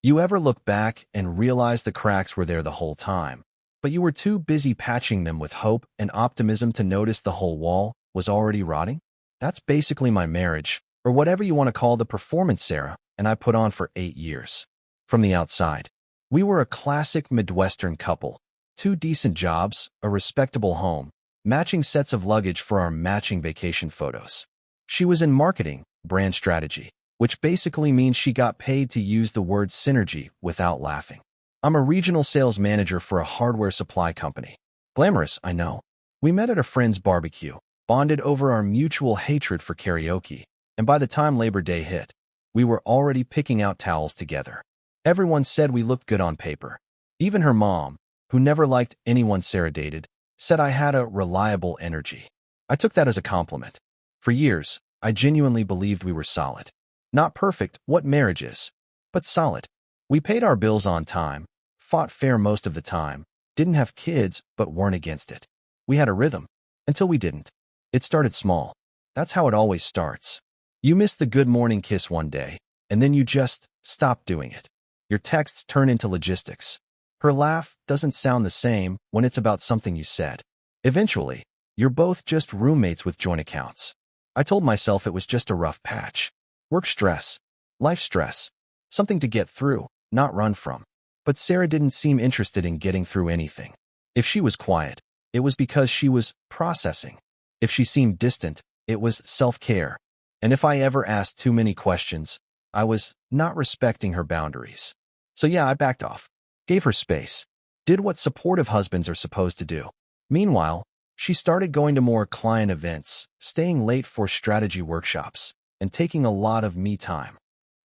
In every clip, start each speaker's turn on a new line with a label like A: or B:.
A: You ever look back and realize the cracks were there the whole time, but you were too busy patching them with hope and optimism to notice the whole wall was already rotting? That's basically my marriage, or whatever you want to call the performance Sarah and I put on for 8 years. From the outside, we were a classic Midwestern couple. 2 decent jobs, a respectable home, matching sets of luggage for our matching vacation photos. She was in marketing, brand strategy, which basically means she got paid to use the word synergy without laughing. I'm a regional sales manager for a hardware supply company. Glamorous, I know. We met at a friend's barbecue, bonded over our mutual hatred for karaoke, and by the time Labor Day hit, we were already picking out towels together. Everyone said we looked good on paper. Even her mom, who never liked anyone Sarah dated, said I had a reliable energy. I took that as a compliment. For years, I genuinely believed we were solid. Not perfect, what marriage is, but solid. We paid our bills on time, fought fair most of the time, didn't have kids but weren't against it. We had a rhythm, until we didn't. It started small. That's how it always starts. You miss the good morning kiss one day, and then you just stop doing it. Your texts turn into logistics. Her laugh doesn't sound the same when it's about something you said. Eventually, you're both just roommates with joint accounts. I told myself it was just a rough patch. Work stress, life stress, something to get through, not run from. But Sarah didn't seem interested in getting through anything. If she was quiet, it was because she was processing. If she seemed distant, it was self-care. And if I ever asked too many questions, I was not respecting her boundaries. So yeah, I backed off, gave her space, did what supportive husbands are supposed to do. Meanwhile, she started going to more client events, staying late for strategy workshops, and taking a lot of me time.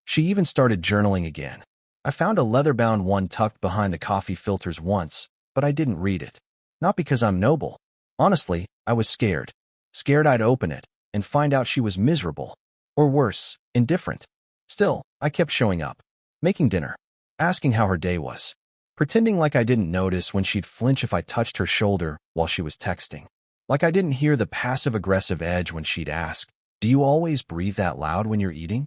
A: She even started journaling again. I found a leather-bound one tucked behind the coffee filters once, but I didn't read it. Not because I'm noble. Honestly, I was scared. Scared I'd open it and find out she was miserable. Or worse, indifferent. Still, I kept showing up, making dinner, asking how her day was, pretending like I didn't notice when she'd flinch if I touched her shoulder while she was texting. Like I didn't hear the passive-aggressive edge when she'd ask, "Do you always breathe that loud when you're eating?"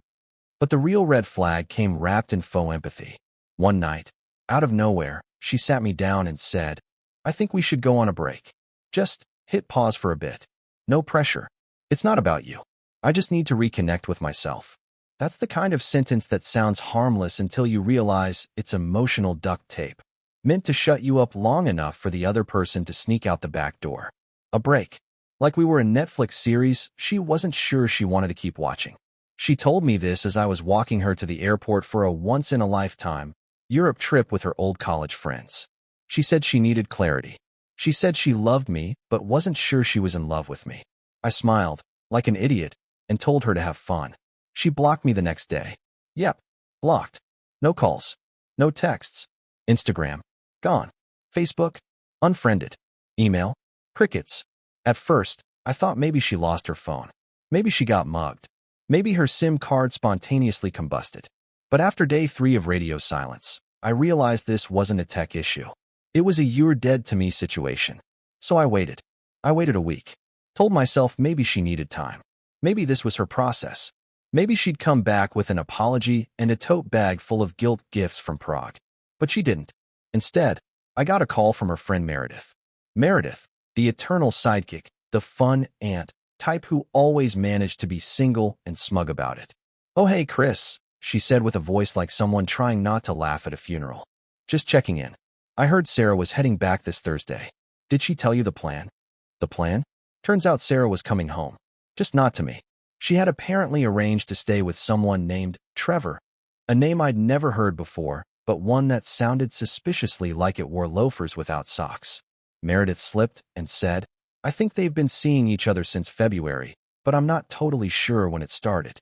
A: But the real red flag came wrapped in faux empathy. One night, out of nowhere, she sat me down and said, "I think we should go on a break. Just hit pause for a bit. No pressure. It's not about you. I just need to reconnect with myself." That's the kind of sentence that sounds harmless until you realize it's emotional duct tape, meant to shut you up long enough for the other person to sneak out the back door. A break. Like we were a Netflix series she wasn't sure she wanted to keep watching. She told me this as I was walking her to the airport for a once-in-a-lifetime Europe trip with her old college friends. She said she needed clarity. She said she loved me but wasn't sure she was in love with me. I smiled, like an idiot, and told her to have fun. She blocked me the next day. Yep, blocked. No calls. No texts. Instagram. Gone. Facebook. Unfriended. Email. Crickets. At first, I thought maybe she lost her phone. Maybe she got mugged. Maybe her SIM card spontaneously combusted. But after day 3 of radio silence, I realized this wasn't a tech issue. It was a "you're dead to me" situation. So I waited. I waited a week. Told myself maybe she needed time. Maybe this was her process. Maybe she'd come back with an apology and a tote bag full of guilt gifts from Prague. But she didn't. Instead, I got a call from her friend Meredith. Meredith, the eternal sidekick, the fun aunt type who always managed to be single and smug about it. "Oh hey Chris," she said with a voice like someone trying not to laugh at a funeral. "Just checking in. I heard Sarah was heading back this Thursday. Did she tell you the plan?" The plan? Turns out Sarah was coming home. Just not to me. She had apparently arranged to stay with someone named Trevor, a name I'd never heard before, but one that sounded suspiciously like it wore loafers without socks. Meredith slipped and said, "I think they've been seeing each other since February, but I'm not totally sure when it started."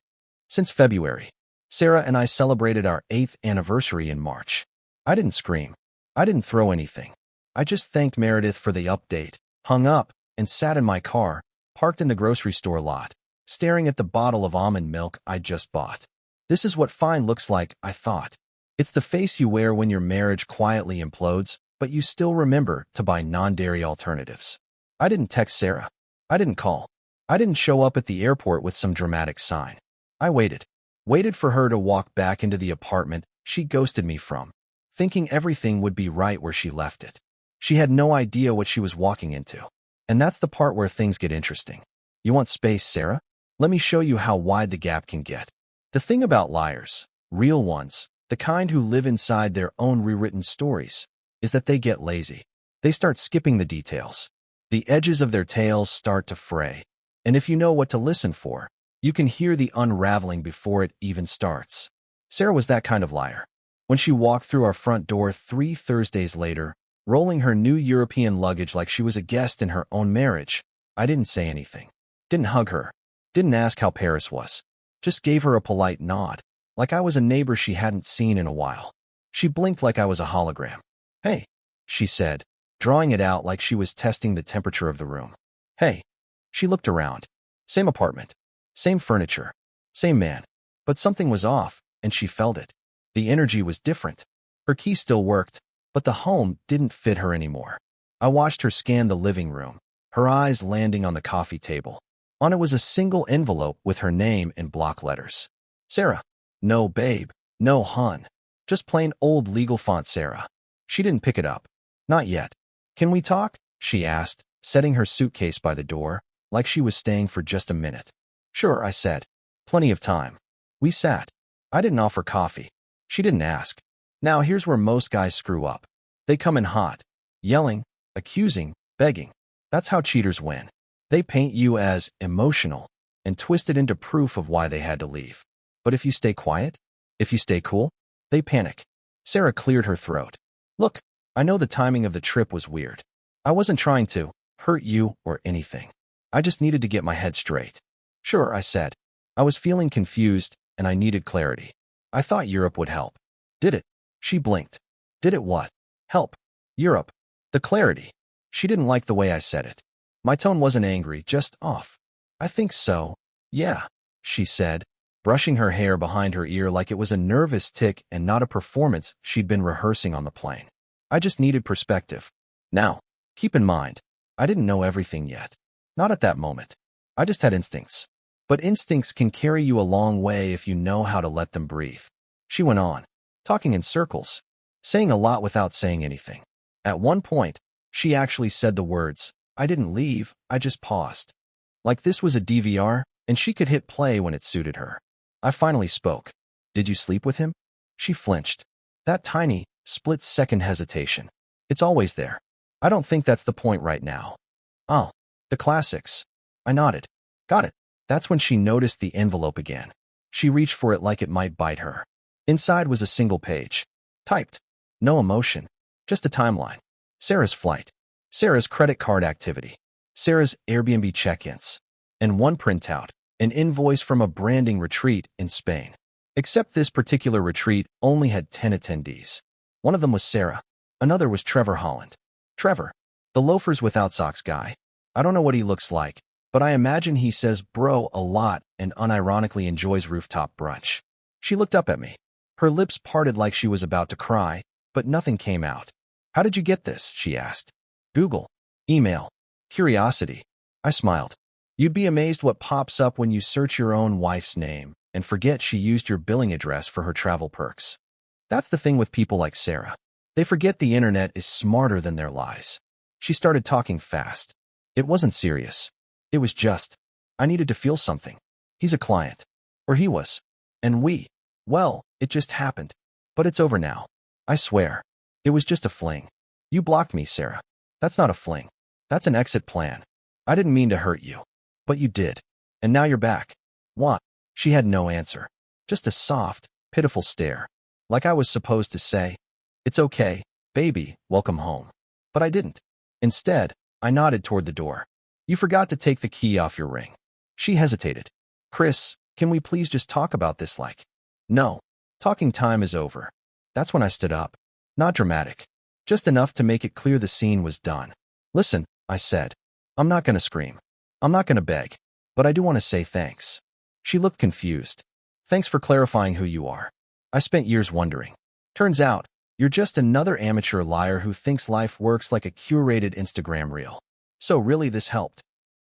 A: Since February. Sarah and I celebrated our 8th anniversary in March. I didn't scream. I didn't throw anything. I just thanked Meredith for the update, hung up, and sat in my car, parked in the grocery store lot, staring at the bottle of almond milk I'd just bought. This is what fine looks like, I thought. It's the face you wear when your marriage quietly implodes, but you still remember to buy non-dairy alternatives. I didn't text Sarah. I didn't call. I didn't show up at the airport with some dramatic sign. I waited. Waited for her to walk back into the apartment she ghosted me from, thinking everything would be right where she left it. She had no idea what she was walking into. And that's the part where things get interesting. You want space, Sarah? Let me show you how wide the gap can get. The thing about liars, real ones, the kind who live inside their own rewritten stories, is that they get lazy. They start skipping the details. The edges of their tales start to fray. And if you know what to listen for, you can hear the unraveling before it even starts. Sarah was that kind of liar. When she walked through our front door 3 Thursdays later, rolling her new European luggage like she was a guest in her own marriage, I didn't say anything. Didn't hug her. Didn't ask how Paris was. Just gave her a polite nod, like I was a neighbor she hadn't seen in a while. She blinked like I was a hologram. "Hey," she said, drawing it out like she was testing the temperature of the room. "Hey." She looked around. Same apartment. Same furniture. Same man. But something was off, and she felt it. The energy was different. Her key still worked, but the home didn't fit her anymore. I watched her scan the living room, her eyes landing on the coffee table. On it was a single envelope with her name in block letters. Sarah. No babe. No hun. Just plain old legal font Sarah. She didn't pick it up. Not yet. "Can we talk?" she asked, setting her suitcase by the door, like she was staying for just a minute. "Sure," I said. "Plenty of time." We sat. I didn't offer coffee. She didn't ask. Now here's where most guys screw up. They come in hot, yelling, accusing, begging. That's how cheaters win. They paint you as emotional and twist it into proof of why they had to leave. But if you stay quiet, if you stay cool, they panic. Sarah cleared her throat. "Look, I know the timing of the trip was weird. I wasn't trying to hurt you or anything. I just needed to get my head straight." "Sure," I said. I was feeling confused, and I needed clarity. I thought Europe would help. Did it? She blinked. Did it what? Help. Europe. The clarity. She didn't like the way I said it. My tone wasn't angry, just off. "I think so. Yeah," she said, brushing her hair behind her ear like it was a nervous tick and not a performance she'd been rehearsing on the plane. "I just needed perspective. Now, keep in mind, I didn't know everything yet. Not at that moment. I just had instincts. But instincts can carry you a long way if you know how to let them breathe." She went on, talking in circles, saying a lot without saying anything. At one point, she actually said the words, "I didn't leave, I just paused." Like this was a DVR, and she could hit play when it suited her. I finally spoke. "Did you sleep with him?" She flinched. That tiny, split-second hesitation. It's always there. "I don't think that's the point right now." "Oh, the classics." I nodded. "Got it." That's when she noticed the envelope again. She reached for it like it might bite her. Inside was a single page. Typed. No emotion. Just a timeline. Sarah's flight. Sarah's credit card activity. Sarah's Airbnb check-ins. And one printout. An invoice from a branding retreat in Spain. Except this particular retreat only had 10 attendees. One of them was Sarah. Another was Trevor Holland. Trevor. The loafers without socks guy. I don't know what he looks like, but I imagine he says bro a lot and unironically enjoys rooftop brunch. She looked up at me. Her lips parted like she was about to cry, but nothing came out. "How did you get this?" she asked. "Google. Email. Curiosity." I smiled. You'd be amazed what pops up when you search your own wife's name and forget she used your billing address for her travel perks. That's the thing with people like Sarah. They forget the internet is smarter than their lies. She started talking fast. It wasn't serious. It was just, I needed to feel something. He's a client. Or he was. And well, it just happened. But it's over now. I swear. It was just a fling. You blocked me, Sarah. That's not a fling. That's an exit plan. I didn't mean to hurt you. But you did. And now you're back. What? She had no answer. Just a soft, pitiful stare. Like I was supposed to say, "It's okay, baby, welcome home." But I didn't. Instead, I nodded toward the door. "You forgot to take the key off your ring." She hesitated. "Chris, can we please just talk about this like?" "No. Talking time is over." That's when I stood up. Not dramatic. Just enough to make it clear the scene was done. "Listen," I said. "I'm not gonna scream. I'm not gonna beg. But I do want to say thanks." She looked confused. "Thanks for clarifying who you are. I spent years wondering. Turns out, you're just another amateur liar who thinks life works like a curated Instagram reel. So really this helped."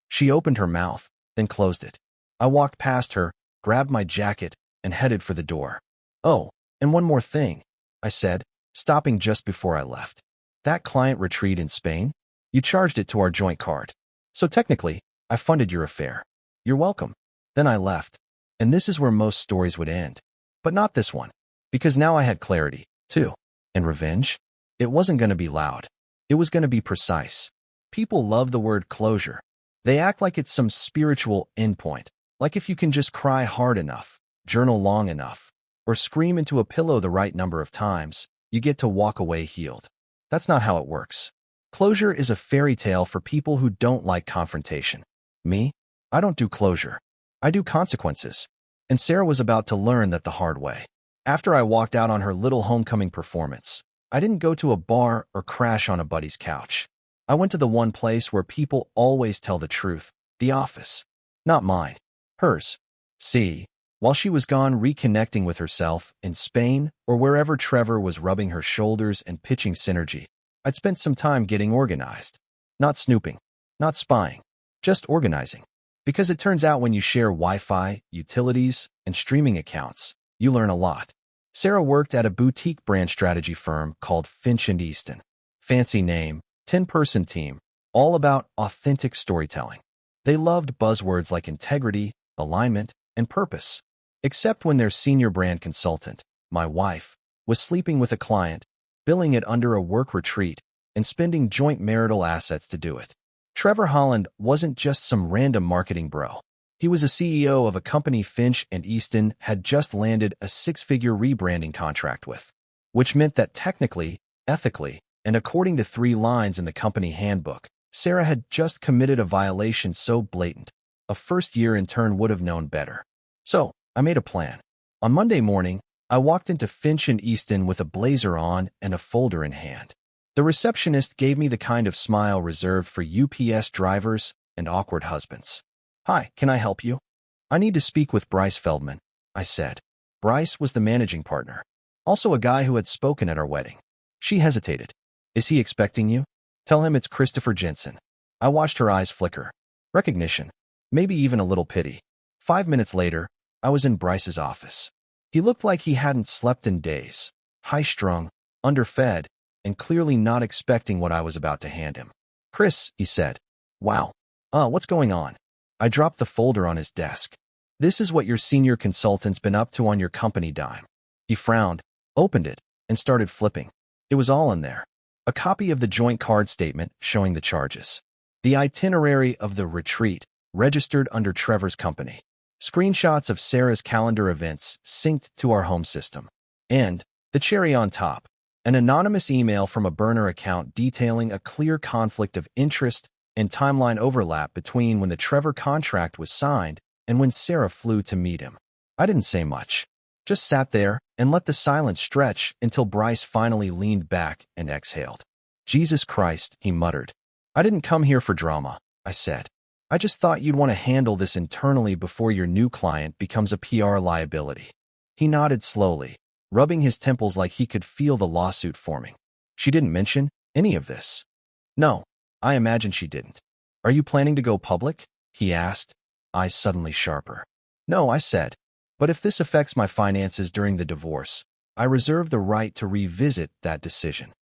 A: She opened her mouth, then closed it. I walked past her, grabbed my jacket, and headed for the door. "Oh, And one more thing, I said, stopping just before I left. That client retreat in Spain? You charged it to our joint card. So technically, I funded your affair. You're welcome. Then I left. And this is where most stories would end. But not this one. Because now I had clarity, too. And revenge? It wasn't going to be loud. It was going to be precise. People love the word closure. They act like it's some spiritual endpoint, like if you can just cry hard enough, journal long enough, or scream into a pillow the right number of times, you get to walk away healed. That's not how it works. Closure is a fairy tale for people who don't like confrontation. Me? I don't do closure. I do consequences. And Sarah was about to learn that the hard way. After I walked out on her little homecoming performance, I didn't go to a bar or crash on a buddy's couch. I went to the one place where people always tell the truth, the office. Not mine. Hers. See, while she was gone reconnecting with herself in Spain or wherever Trevor was rubbing her shoulders and pitching synergy, I'd spent some time getting organized. Not snooping. Not spying. Just organizing. Because it turns out when you share Wi-Fi, utilities, and streaming accounts, you learn a lot. Sarah worked at a boutique brand strategy firm called Finch & Easton. Fancy name, 10-person team, all about authentic storytelling. They loved buzzwords like integrity, alignment, and purpose. Except when their senior brand consultant, my wife, was sleeping with a client, billing it under a work retreat, and spending joint marital assets to do it. Trevor Holland wasn't just some random marketing bro. He was a CEO of a company Finch & Easton had just landed a six-figure rebranding contract with, which meant that technically, ethically, and according to 3 lines in the company handbook, Sarah had just committed a violation so blatant, a first-year intern would have known better. So, I made a plan. On Monday morning, I walked into Finch & Easton with a blazer on and a folder in hand. The receptionist gave me the kind of smile reserved for UPS drivers and awkward husbands. "Hi, can I help you?" "I need to speak with Bryce Feldman," I said. Bryce was the managing partner, also a guy who had spoken at our wedding. She hesitated. "Is he expecting you?" "Tell him it's Christopher Jensen." I watched her eyes flicker. Recognition. Maybe even a little pity. 5 minutes later, I was in Bryce's office. He looked like he hadn't slept in days, high-strung, underfed, and clearly not expecting what I was about to hand him. "Chris," he said. "Wow. What's going on?" I dropped the folder on his desk. "This is what your senior consultant's been up to on your company dime." He frowned, opened it, and started flipping. It was all in there. A copy of the joint card statement showing the charges. The itinerary of the retreat, registered under Trevor's company. Screenshots of Sarah's calendar events synced to our home system. And, the cherry on top, an anonymous email from a burner account detailing a clear conflict of interest and timeline overlap between when the Trevor contract was signed and when Sarah flew to meet him. I didn't say much. Just sat there and let the silence stretch until Bryce finally leaned back and exhaled. "Jesus Christ," he muttered. "I didn't come here for drama," I said. "I just thought you'd want to handle this internally before your new client becomes a PR liability." He nodded slowly, rubbing his temples like he could feel the lawsuit forming. "She didn't mention any of this?" "No, I imagine she didn't." "Are you planning to go public?" he asked, eyes suddenly sharper. "No," I said. "But if this affects my finances during the divorce, I reserve the right to revisit that decision."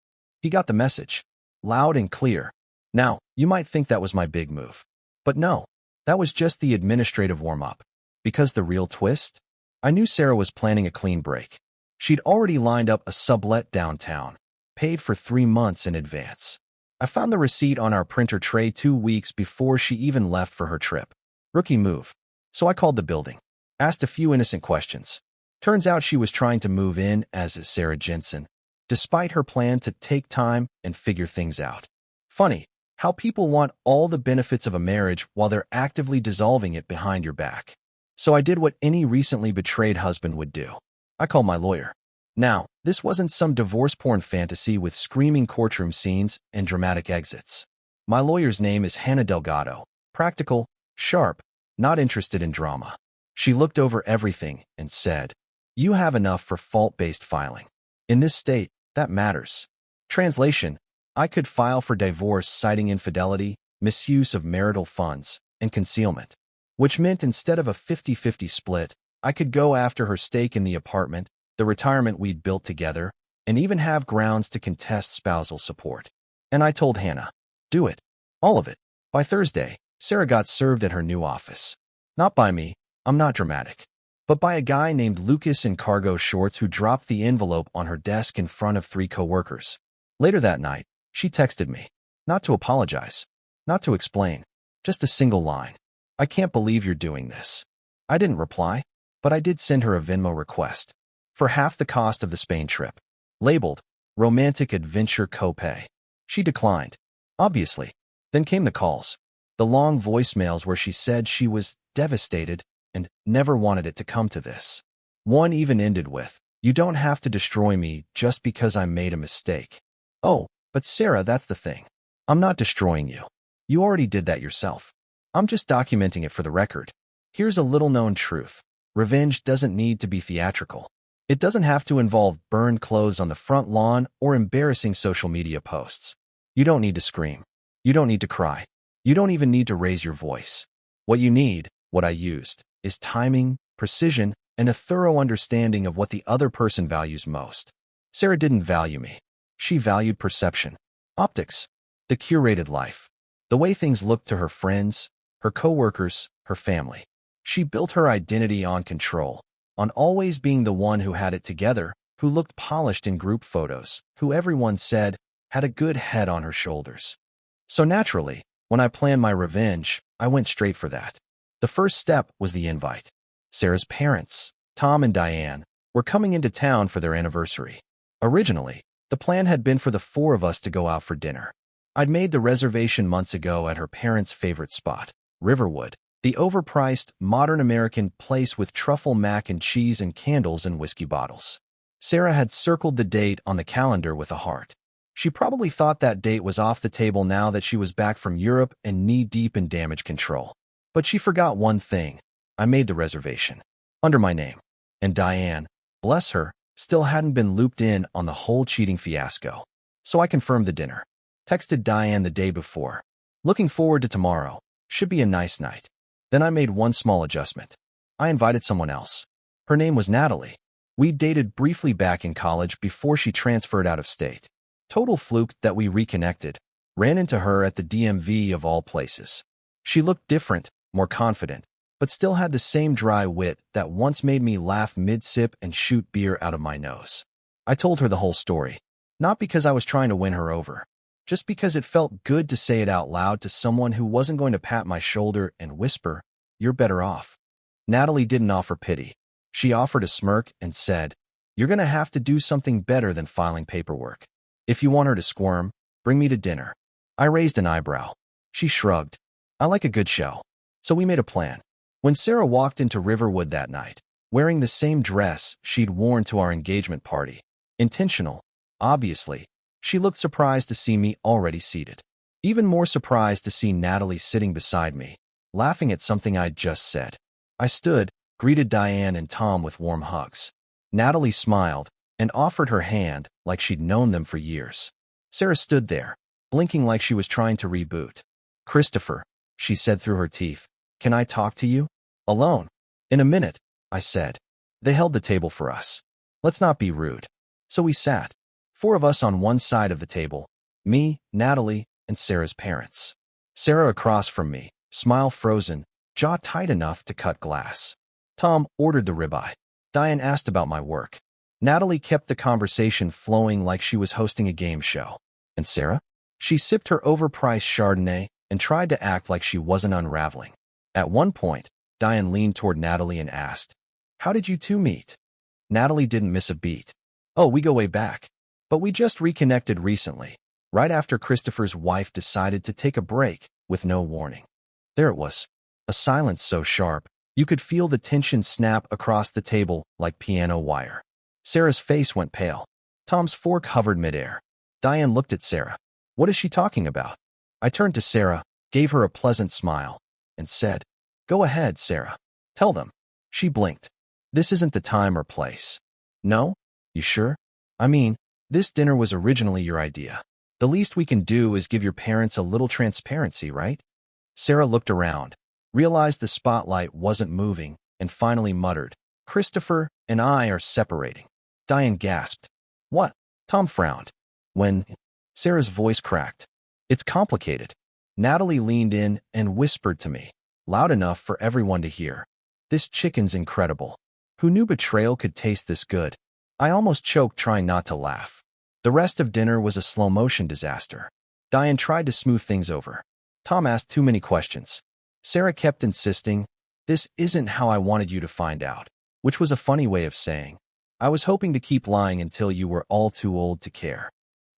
A: He got the message, loud and clear. Now, you might think that was my big move. But no, that was just the administrative warm-up. Because the real twist? I knew Sarah was planning a clean break. She'd already lined up a sublet downtown, paid for 3 months in advance. I found the receipt on our printer tray 2 weeks before she even left for her trip. Rookie move. So I called the building, asked a few innocent questions. Turns out she was trying to move in as Sarah Jensen, despite her plan to take time and figure things out. Funny how people want all the benefits of a marriage while they're actively dissolving it behind your back. So I did what any recently betrayed husband would do. I called my lawyer. Now, this wasn't some divorce porn fantasy with screaming courtroom scenes and dramatic exits. My lawyer's name is Hannah Delgado. Practical, sharp, not interested in drama. She looked over everything and said, "You have enough for fault-based filing. In this state, that matters." Translation: I could file for divorce citing infidelity, misuse of marital funds, and concealment, which meant instead of a 50-50 split, I could go after her stake in the apartment, the retirement we'd built together, and even have grounds to contest spousal support. And I told Hannah, do it. All of it. By Thursday, Sarah got served at her new office. Not by me, I'm not dramatic, but by a guy named Lucas in cargo shorts who dropped the envelope on her desk in front of 3 coworkers. Later that night, she texted me. Not to apologize. Not to explain. Just a single line. I can't believe you're doing this. I didn't reply, but I did send her a Venmo request for half the cost of the Spain trip, labeled Romantic Adventure Copay. She declined, obviously. Then came the calls, the long voicemails where she said she was devastated and never wanted it to come to this. One even ended with, "You don't have to destroy me just because I made a mistake." Oh, but Sarah, that's the thing. I'm not destroying you. You already did that yourself. I'm just documenting it for the record. Here's a little-known truth. Revenge doesn't need to be theatrical. It doesn't have to involve burned clothes on the front lawn or embarrassing social media posts. You don't need to scream. You don't need to cry. You don't even need to raise your voice. What you need, what I used, is timing, precision, and a thorough understanding of what the other person values most. Sarah didn't value me. She valued perception, optics, the curated life, the way things looked to her friends, her coworkers, her family. She built her identity on control, on always being the one who had it together, who looked polished in group photos, who everyone said had a good head on her shoulders. So naturally, when I planned my revenge, I went straight for that. The first step was the invite. Sarah's parents, Tom and Diane, were coming into town for their anniversary. Originally, the plan had been for the 4 of us to go out for dinner. I'd made the reservation months ago at her parents' favorite spot, Riverwood, the overpriced, modern American place with truffle mac and cheese and candles and whiskey bottles. Sarah had circled the date on the calendar with a heart. She probably thought that date was off the table now that she was back from Europe and knee-deep in damage control. But she forgot one thing. I made the reservation. Under my name. And Diane, bless her, still hadn't been looped in on the whole cheating fiasco. So I confirmed the dinner. Texted Diane the day before. Looking forward to tomorrow. Should be a nice night. Then I made one small adjustment. I invited someone else. Her name was Natalie. We dated briefly back in college before she transferred out of state. Total fluke that we reconnected. Ran into her at the DMV of all places. She looked different, more confident, but still had the same dry wit that once made me laugh mid-sip and shoot beer out of my nose. I told her the whole story. Not because I was trying to win her over. Just because it felt good to say it out loud to someone who wasn't going to pat my shoulder and whisper, "You're better off." Natalie didn't offer pity. She offered a smirk and said, "You're going to have to do something better than filing paperwork. If you want her to squirm, bring me to dinner." I raised an eyebrow. She shrugged. "I like a good show." So we made a plan. When Sarah walked into Riverwood that night, wearing the same dress she'd worn to our engagement party, intentional, obviously, she looked surprised to see me already seated. Even more surprised to see Natalie sitting beside me, laughing at something I'd just said. I stood, greeted Diane and Tom with warm hugs. Natalie smiled and offered her hand like she'd known them for years. Sarah stood there, blinking like she was trying to reboot. "Christopher," she said through her teeth, "can I talk to you? Alone?" "In a minute," I said. They held the table for us. Let's not be rude. So we sat. 4 of us on one side of the table, me, Natalie, and Sarah's parents. Sarah across from me, smile frozen, jaw tight enough to cut glass. Tom ordered the ribeye. Diane asked about my work. Natalie kept the conversation flowing like she was hosting a game show. And Sarah? She sipped her overpriced Chardonnay and tried to act like she wasn't unraveling. At one point, Diane leaned toward Natalie and asked, "How did you 2 meet?" Natalie didn't miss a beat. "Oh, we go way back. But we just reconnected recently, right after Christopher's wife decided to take a break with no warning." There it was, a silence so sharp, you could feel the tension snap across the table like piano wire. Sarah's face went pale. Tom's fork hovered midair. Diane looked at Sarah. "What is she talking about?" I turned to Sarah, gave her a pleasant smile, and said, "Go ahead, Sarah. Tell them." She blinked. "This isn't the time or place." "No? You sure? I mean, this dinner was originally your idea. The least we can do is give your parents a little transparency, right?" Sarah looked around, realized the spotlight wasn't moving, and finally muttered, "Christopher and I are separating." Diane gasped. What? Tom frowned. When? Sarah's voice cracked. It's complicated. Natalie leaned in and whispered to me, loud enough for everyone to hear. This chicken's incredible. Who knew betrayal could taste this good? I almost choked trying not to laugh. The rest of dinner was a slow-motion disaster. Diane tried to smooth things over. Tom asked too many questions. Sarah kept insisting, this isn't how I wanted you to find out, which was a funny way of saying, I was hoping to keep lying until you were all too old to care.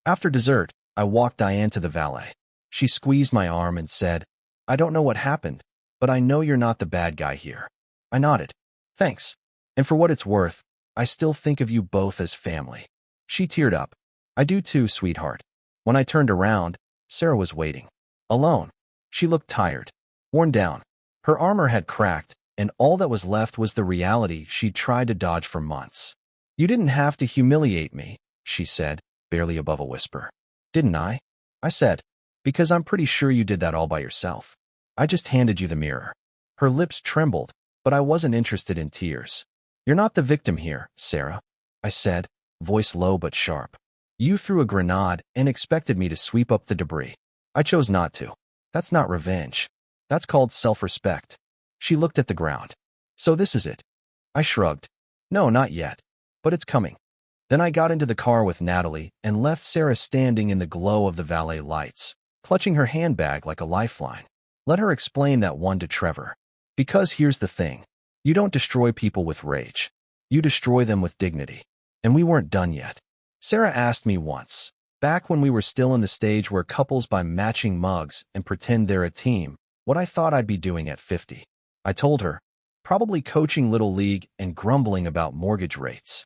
A: After dessert, I walked Diane to the valet. She squeezed my arm and said, I don't know what happened, but I know you're not the bad guy here. I nodded. Thanks. And for what it's worth, I still think of you both as family. She teared up. I do too, sweetheart. When I turned around, Sarah was waiting. Alone. She looked tired, worn down. Her armor had cracked, and all that was left was the reality she'd tried to dodge for months. You didn't have to humiliate me, she said, barely above a whisper. Didn't I? I said, because I'm pretty sure you did that all by yourself. I just handed you the mirror. Her lips trembled, but I wasn't interested in tears. You're not the victim here, Sarah, I said, voice low but sharp. You threw a grenade and expected me to sweep up the debris. I chose not to. That's not revenge. That's called self-respect. She looked at the ground. So this is it. I shrugged. No, not yet. But it's coming. Then I got into the car with Natalie and left Sarah standing in the glow of the valet lights, clutching her handbag like a lifeline. Let her explain that one to Trevor. Because here's the thing. You don't destroy people with rage. You destroy them with dignity. And we weren't done yet. Sarah asked me once, back when we were still in the stage where couples buy matching mugs and pretend they're a team, what I thought I'd be doing at 50. I told her, probably coaching Little League and grumbling about mortgage rates.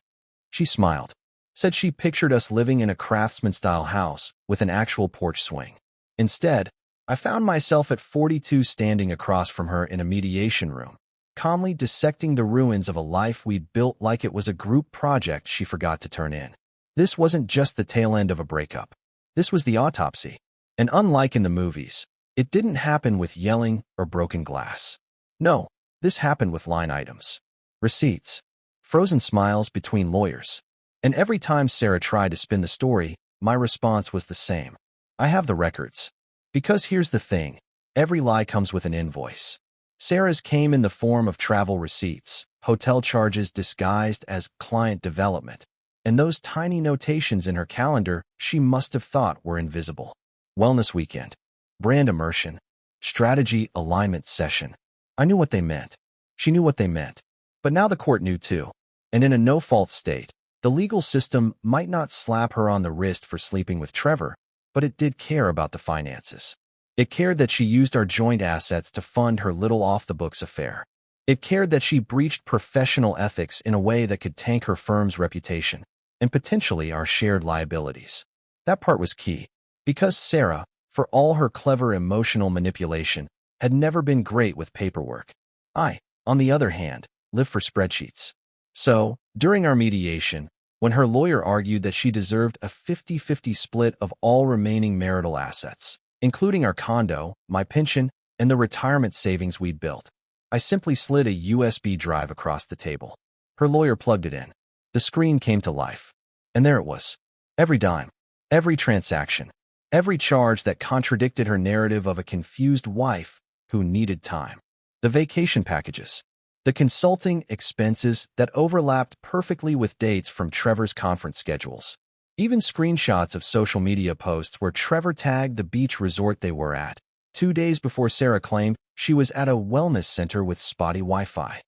A: She smiled, said she pictured us living in a craftsman-style house with an actual porch swing. Instead, I found myself at 42 standing across from her in a mediation room, calmly dissecting the ruins of a life we'd built like it was a group project she forgot to turn in. This wasn't just the tail end of a breakup. This was the autopsy. And unlike in the movies, it didn't happen with yelling or broken glass. No, this happened with line items, receipts, frozen smiles between lawyers. And every time Sarah tried to spin the story, my response was the same. I have the records. Because here's the thing, every lie comes with an invoice. Sarah's came in the form of travel receipts, hotel charges disguised as client development, and those tiny notations in her calendar she must have thought were invisible. Wellness weekend, brand immersion, strategy alignment session. I knew what they meant. She knew what they meant. But now the court knew too. And in a no-fault state, the legal system might not slap her on the wrist for sleeping with Trevor, but it did care about the finances. It cared that she used our joint assets to fund her little off-the-books affair. It cared that she breached professional ethics in a way that could tank her firm's reputation, and potentially our shared liabilities. That part was key, because Sarah, for all her clever emotional manipulation, had never been great with paperwork. I, on the other hand, lived for spreadsheets. So, during our mediation, when her lawyer argued that she deserved a 50-50 split of all remaining marital assets, including our condo, my pension, and the retirement savings we'd built, I simply slid a USB drive across the table. Her lawyer plugged it in. The screen came to life. And there it was. Every dime, every transaction, every charge that contradicted her narrative of a confused wife who needed time. The vacation packages, the consulting expenses that overlapped perfectly with dates from Trevor's conference schedules, even screenshots of social media posts where Trevor tagged the beach resort they were at, 2 days before Sarah claimed she was at a wellness center with spotty Wi-Fi.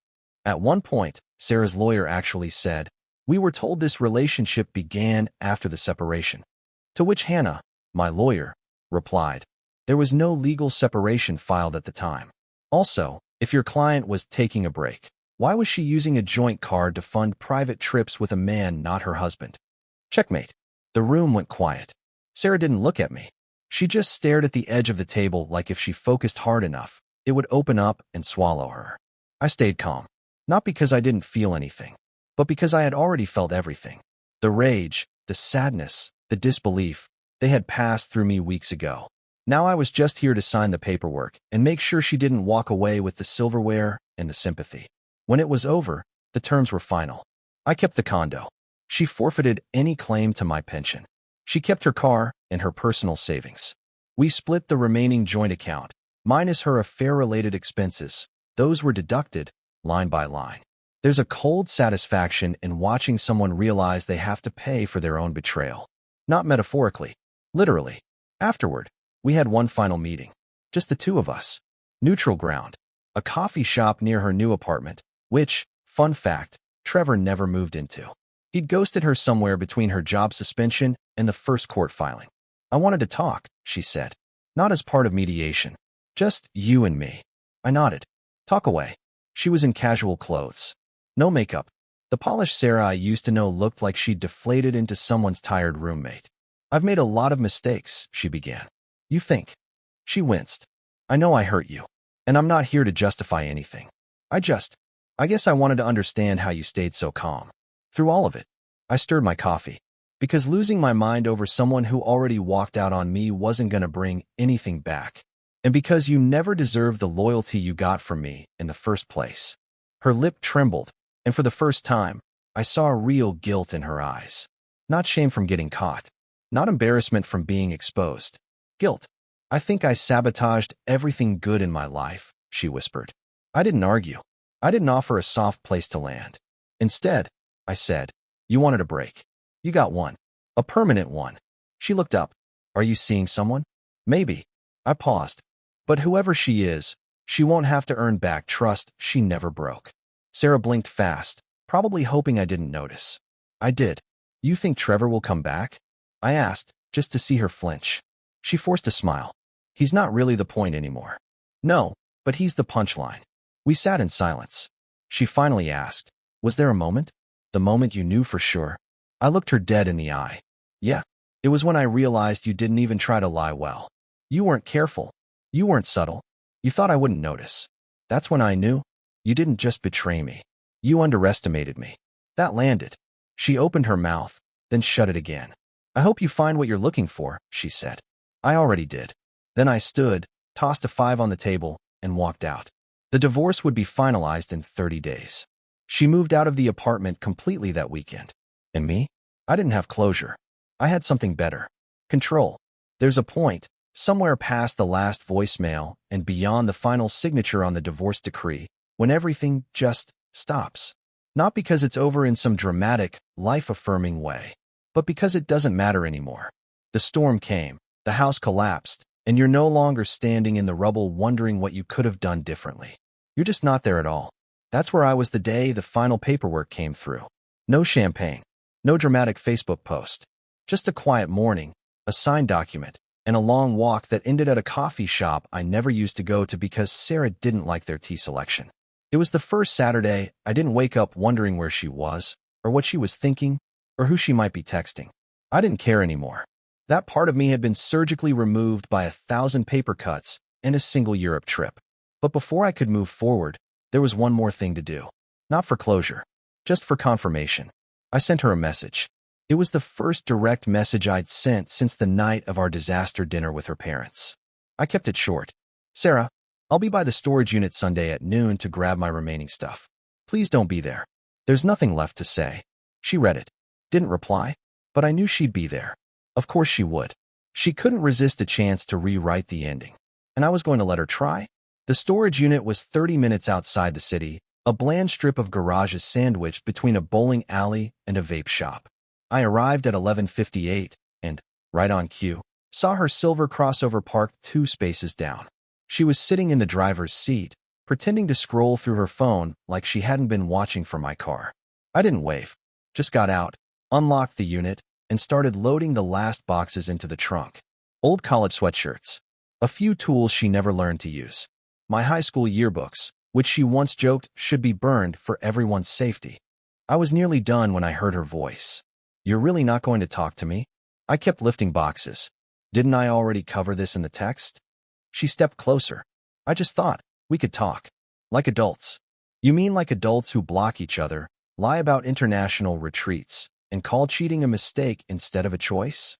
A: At one point, Sarah's lawyer actually said, "We were told this relationship began after the separation." To which Hannah, my lawyer, replied, "There was no legal separation filed at the time. Also, if your client was taking a break, why was she using a joint card to fund private trips with a man not her husband?" Checkmate. The room went quiet. Sarah didn't look at me. She just stared at the edge of the table like if she focused hard enough, it would open up and swallow her. I stayed calm, not because I didn't feel anything, but because I had already felt everything. The rage, the sadness, the disbelief, they had passed through me weeks ago. Now I was just here to sign the paperwork and make sure she didn't walk away with the silverware and the sympathy. When it was over, the terms were final. I kept the condo. She forfeited any claim to my pension. She kept her car and her personal savings. We split the remaining joint account, minus her affair-related expenses. Those were deducted, line by line. There's a cold satisfaction in watching someone realize they have to pay for their own betrayal. Not metaphorically, literally. Afterward, we had one final meeting. Just the two of us. Neutral ground. A coffee shop near her new apartment, which, fun fact, Trevor never moved into. He'd ghosted her somewhere between her job suspension and the first court filing. I wanted to talk, she said. Not as part of mediation. Just you and me. I nodded. Talk away. She was in casual clothes. No makeup. The polished Sarah I used to know looked like she'd deflated into someone's tired roommate. I've made a lot of mistakes, she began. You think? She winced. I know I hurt you. And I'm not here to justify anything. I guess I wanted to understand how you stayed so calm. Through all of it, I stirred my coffee. Because losing my mind over someone who already walked out on me wasn't going to bring anything back. And because you never deserved the loyalty you got from me in the first place. Her lip trembled, and for the first time, I saw real guilt in her eyes. Not shame from getting caught. Not embarrassment from being exposed. Guilt. I think I sabotaged everything good in my life, she whispered. I didn't argue. I didn't offer a soft place to land. Instead, I said, you wanted a break. You got one. A permanent one. She looked up. Are you seeing someone? Maybe. I paused. But whoever she is, she won't have to earn back trust she never broke. Sarah blinked fast, probably hoping I didn't notice. I did. You think Trevor will come back? I asked, just to see her flinch. She forced a smile. He's not really the point anymore. No, but he's the punchline. We sat in silence. She finally asked, was there a moment? The moment you knew for sure? I looked her dead in the eye. Yeah. It was when I realized you didn't even try to lie well. You weren't careful. You weren't subtle. You thought I wouldn't notice. That's when I knew. You didn't just betray me. You underestimated me. That landed. She opened her mouth, then shut it again. I hope you find what you're looking for, she said. I already did. Then I stood, tossed a 5 on the table, and walked out. The divorce would be finalized in 30 days. She moved out of the apartment completely that weekend. And me? I didn't have closure. I had something better. Control. There's a point, somewhere past the last voicemail and beyond the final signature on the divorce decree, when everything just stops. Not because it's over in some dramatic, life-affirming way, but because it doesn't matter anymore. The storm came, the house collapsed, and you're no longer standing in the rubble wondering what you could have done differently. You're just not there at all. That's where I was the day the final paperwork came through. No champagne. No dramatic Facebook post. Just a quiet morning, a signed document, and a long walk that ended at a coffee shop I never used to go to because Sarah didn't like their tea selection. It was the first Saturday I didn't wake up wondering where she was, or what she was thinking, or who she might be texting. I didn't care anymore. That part of me had been surgically removed by 1,000 paper cuts and a single Europe trip. But before I could move forward, there was one more thing to do. Not for closure, just for confirmation. I sent her a message. It was the first direct message I'd sent since the night of our disaster dinner with her parents. I kept it short. Sarah, I'll be by the storage unit Sunday at noon to grab my remaining stuff. Please don't be there. There's nothing left to say. She read it. Didn't reply, but I knew she'd be there. Of course she would. She couldn't resist a chance to rewrite the ending. And I was going to let her try. The storage unit was 30 minutes outside the city, a bland strip of garages sandwiched between a bowling alley and a vape shop. I arrived at 11:58 and, right on cue, saw her silver crossover parked 2 spaces down. She was sitting in the driver's seat, pretending to scroll through her phone like she hadn't been watching for my car. I didn't wave, just got out, unlocked the unit, and started loading the last boxes into the trunk. Old college sweatshirts. A few tools she never learned to use. My high school yearbooks, which she once joked should be burned for everyone's safety. I was nearly done when I heard her voice. You're really not going to talk to me? I kept lifting boxes. Didn't I already cover this in the text? She stepped closer. I just thought we could talk. Like adults. You mean like adults who block each other, lie about international retreats, and call cheating a mistake instead of a choice?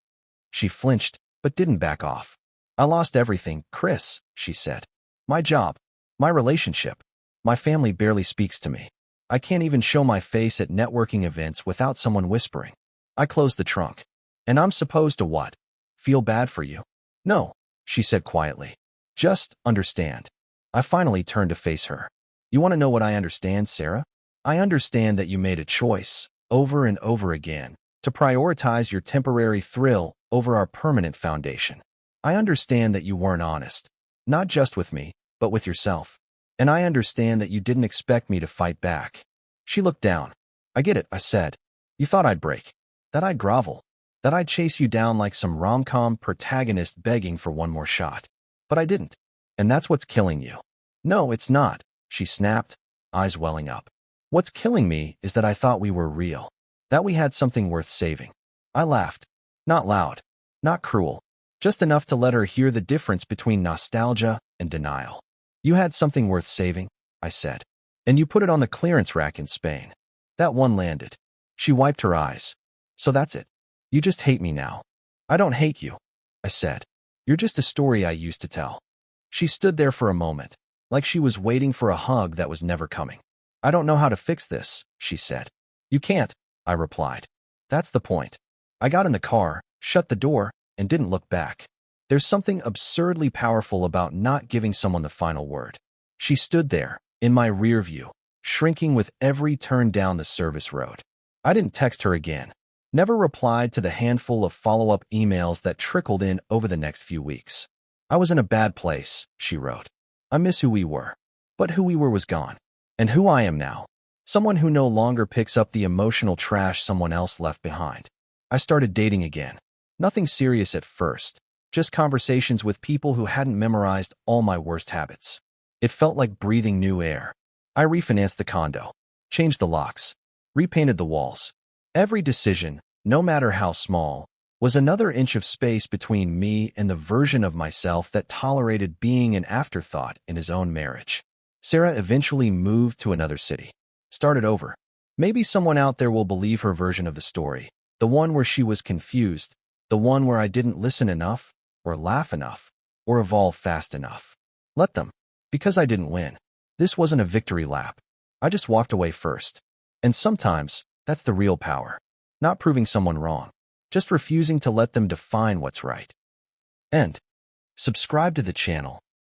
A: She flinched, but didn't back off. I lost everything, Chris, she said. My job. My relationship. My family barely speaks to me. I can't even show my face at networking events without someone whispering. I closed the trunk. And I'm supposed to what? Feel bad for you? No, she said quietly. Just understand. I finally turned to face her. You want to know what I understand, Sarah? I understand that you made a choice, over and over again, to prioritize your temporary thrill over our permanent foundation. I understand that you weren't honest, not just with me, but with yourself. And I understand that you didn't expect me to fight back. She looked down. I get it, I said. You thought I'd break, that I'd grovel, that I'd chase you down like some rom-com protagonist begging for one more shot. But I didn't. And that's what's killing you. No, it's not, she snapped, eyes welling up. What's killing me is that I thought we were real, that we had something worth saving. I laughed. Not loud, not cruel, just enough to let her hear the difference between nostalgia and denial. You had something worth saving, I said. And you put it on the clearance rack in Spain. That one landed. She wiped her eyes. So that's it. You just hate me now. I don't hate you, I said. You're just a story I used to tell. She stood there for a moment, like she was waiting for a hug that was never coming. I don't know how to fix this, she said. You can't, I replied. That's the point. I got in the car, shut the door, and didn't look back. There's something absurdly powerful about not giving someone the final word. She stood there, in my rear view, shrinking with every turn down the service road. I didn't text her again. Never replied to the handful of follow-up emails that trickled in over the next few weeks. I was in a bad place, she wrote. I miss who we were. But who we were was gone. And who I am now. Someone who no longer picks up the emotional trash someone else left behind. I started dating again. Nothing serious at first. Just conversations with people who hadn't memorized all my worst habits. It felt like breathing new air. I refinanced the condo, changed the locks, repainted the walls. Every decision, no matter how small, was another inch of space between me and the version of myself that tolerated being an afterthought in his own marriage. Sarah eventually moved to another city. Started over. Maybe someone out there will believe her version of the story. The one where she was confused. The one where I didn't listen enough, or laugh enough, or evolve fast enough. Let them. Because I didn't win. This wasn't a victory lap. I just walked away first. And sometimes, that's the real power. Not proving someone wrong. Just refusing to let them define what's right. And subscribe to the channel